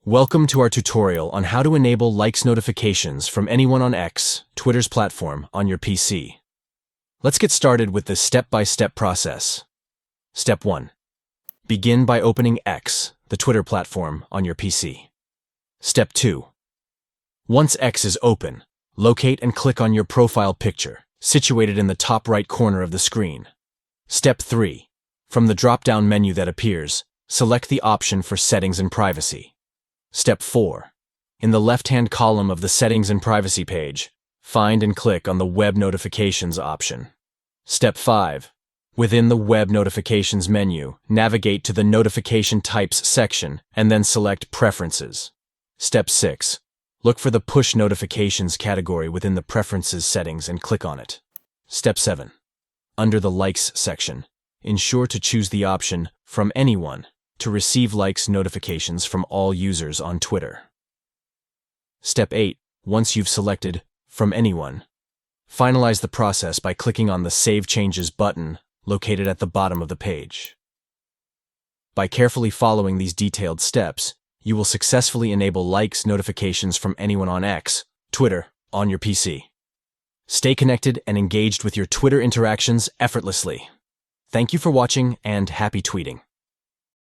Welcome to our tutorial on how to enable likes notifications from anyone on X, Twitter's platform, on your PC. Let's get started with the step-by-step process. Step 1. Begin by opening X, the Twitter platform, on your PC. Step 2. Once X is open, locate and click on your profile picture, situated in the top right corner of the screen. Step 3. From the drop-down menu that appears, select the option for Settings and Privacy. Step 4. In the left-hand column of the Settings and Privacy page, find and click on the Web Notifications option. Step 5. Within the Web Notifications menu, navigate to the Notification Types section and then select Preferences. Step 6. Look for the Push Notifications category within the Preferences settings and click on it. Step 7. Under the Likes section, ensure to choose the option From Anyone to receive likes notifications from all users on Twitter. Step 8. Once you've selected From Anyone, finalize the process by clicking on the Save Changes button located at the bottom of the page. By carefully following these detailed steps, you will successfully enable likes notifications from anyone on X, Twitter, on your PC. Stay connected and engaged with your Twitter interactions effortlessly. Thank you for watching and happy tweeting.